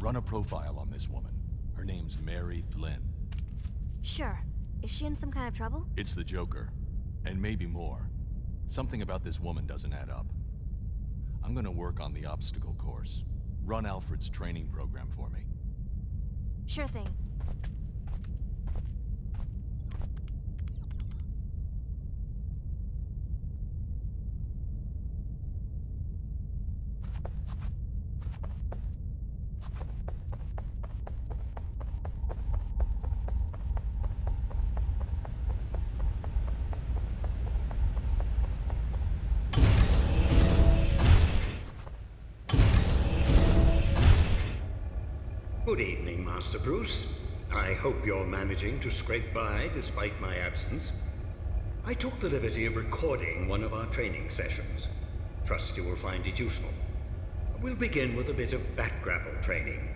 Run a profile on this woman. Her name's Mary Flynn. Sure. Is she in some kind of trouble? It's the Joker. And maybe more. Something about this woman doesn't add up. I'm gonna work on the obstacle course. Run Alfred's training program for me. Sure thing. Good evening, Master Bruce. I hope you're managing to scrape by despite my absence. I took the liberty of recording one of our training sessions. Trust you will find it useful. We'll begin with a bit of bat grapple training.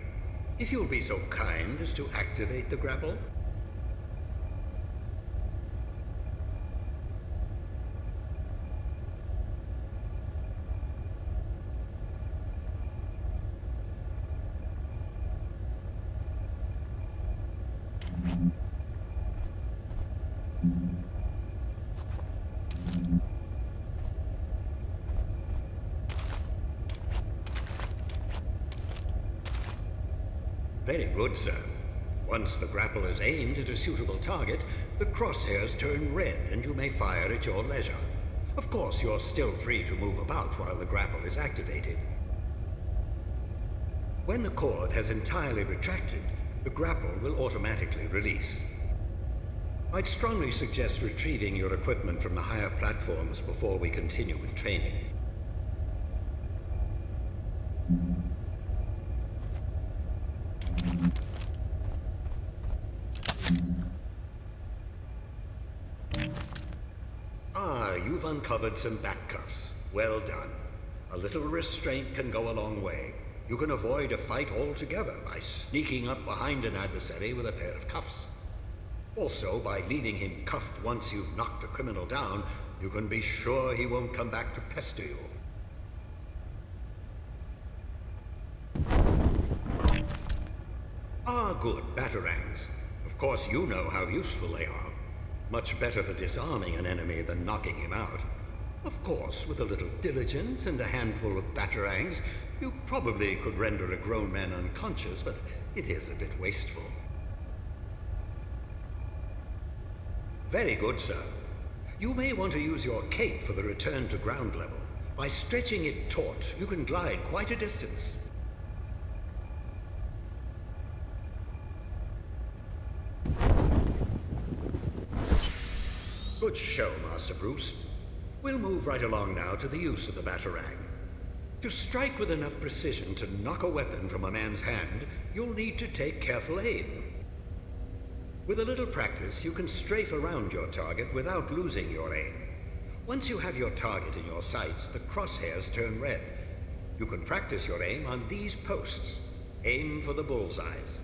If you'll be so kind as to activate the grapple. Very good, sir. Once the grapple is aimed at a suitable target, the crosshairs turn red and you may fire at your leisure. Of course, you're still free to move about while the grapple is activated. When the cord has entirely retracted, the grapple will automatically release. I'd strongly suggest retrieving your equipment from the higher platforms before we continue with training. You've uncovered some back cuffs. Well done. A little restraint can go a long way. You can avoid a fight altogether by sneaking up behind an adversary with a pair of cuffs. Also, by leaving him cuffed once you've knocked a criminal down, you can be sure he won't come back to pester you. Good, batarangs. Of course you know how useful they are. Much better for disarming an enemy than knocking him out. Of course, with a little diligence and a handful of batarangs, you probably could render a grown man unconscious, but it is a bit wasteful. Very good, sir. You may want to use your cape for the return to ground level. By stretching it taut, you can glide quite a distance. Good show, Master Bruce. We'll move right along now to the use of the batarang. To strike with enough precision to knock a weapon from a man's hand, you'll need to take careful aim. With a little practice, you can strafe around your target without losing your aim. Once you have your target in your sights, the crosshairs turn red. You can practice your aim on these posts. Aim for the bullseyes.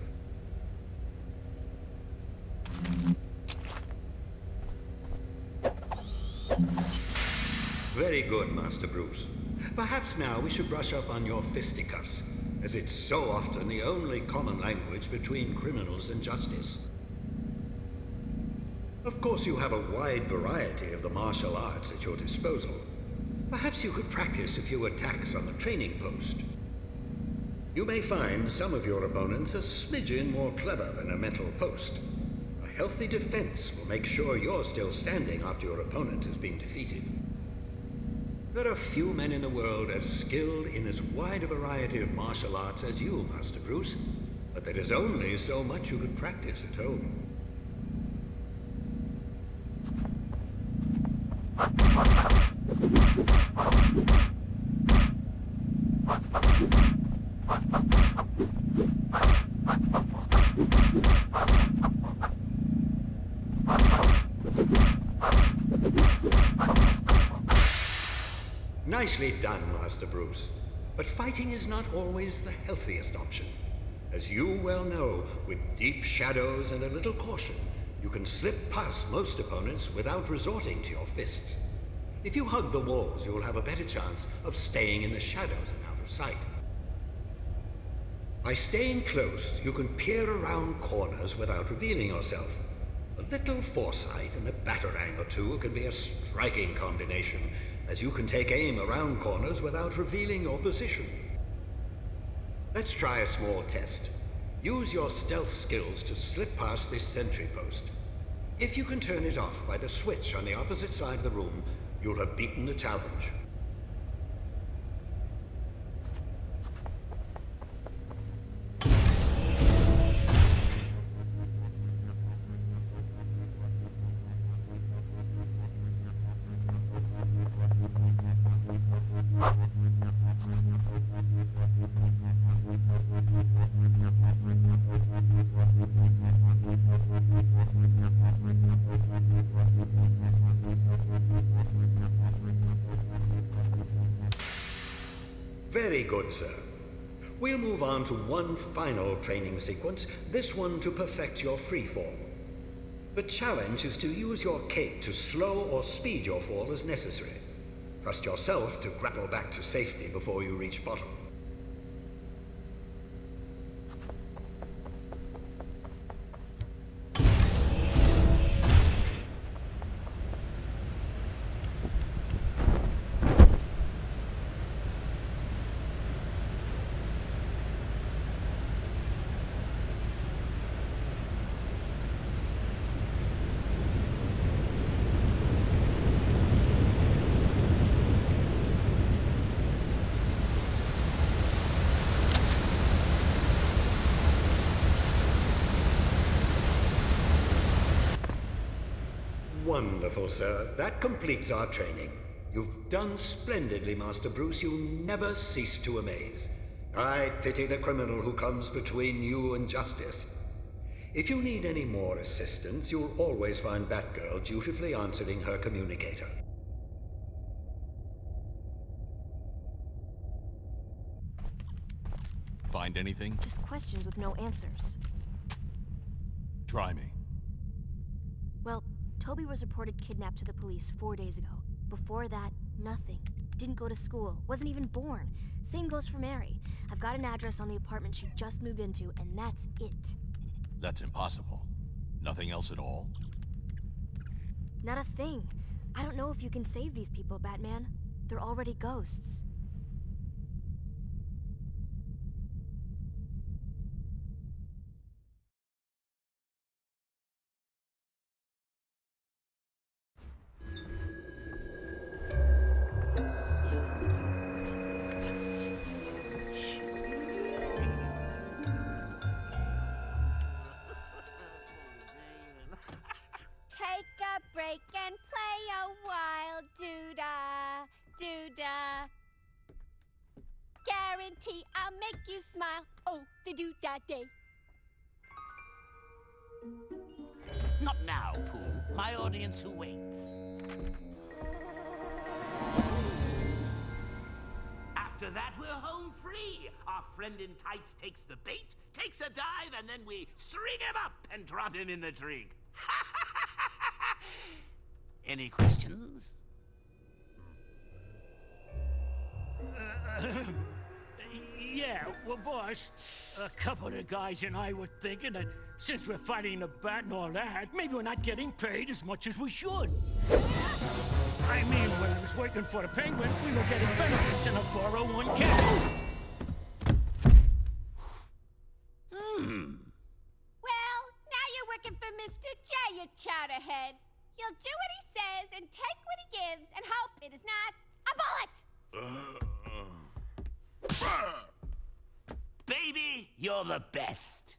Very good, Master Bruce. Perhaps now we should brush up on your fisticuffs, as it's so often the only common language between criminals and justice. Of course, you have a wide variety of the martial arts at your disposal. Perhaps you could practice a few attacks on the training post. You may find some of your opponents a smidgen more clever than a metal post. A healthy defense will make sure you're still standing after your opponent has been defeated. There are few men in the world as skilled in as wide a variety of martial arts as you, Master Bruce, but there is only so much you could practice at home. Nicely done, Master Bruce. But fighting is not always the healthiest option. As you well know, with deep shadows and a little caution, you can slip past most opponents without resorting to your fists. If you hug the walls, you'll have a better chance of staying in the shadows and out of sight. By staying close, you can peer around corners without revealing yourself. A little foresight and a batarang or two can be a striking combination, as you can take aim around corners without revealing your position. Let's try a small test. Use your stealth skills to slip past this sentry post. If you can turn it off by the switch on the opposite side of the room, you'll have beaten the challenge. Very good, sir. We'll move on to one final training sequence, this one to perfect your freefall. The challenge is to use your cape to slow or speed your fall as necessary. Trust yourself to grapple back to safety before you reach bottom. Wonderful, sir. That completes our training. You've done splendidly, Master Bruce. You never cease to amaze. I pity the criminal who comes between you and justice. If you need any more assistance, you'll always find Batgirl dutifully answering her communicator. Find anything? Just questions with no answers. Try me. Well, Toby was reported kidnapped to the police 4 days ago. Before that, nothing. Didn't go to school, wasn't even born. Same goes for Mary. I've got an address on the apartment she just moved into, and that's it. That's impossible. Nothing else at all? Not a thing. I don't know if you can save these people, Batman. They're already ghosts. Break and play a while, doo-dah, doo-dah. Guarantee I'll make you smile, oh, the doo-dah day. Not now, Pooh. My audience who waits. After that, we're home free. Our friend in tights takes the bait, takes a dive, and then we string him up and drop him in the drink. Any questions? Yeah, well, boss, a couple of the guys and I were thinking that since we're fighting the bat and all that, maybe we're not getting paid as much as we should. I mean, when I was working for the Penguin, we were getting benefits in a 401k. Well, now you're working for Mr. J, you chowderhead. You'll do what he says and take what he gives and hope it is not a bullet! Baby, you're the best.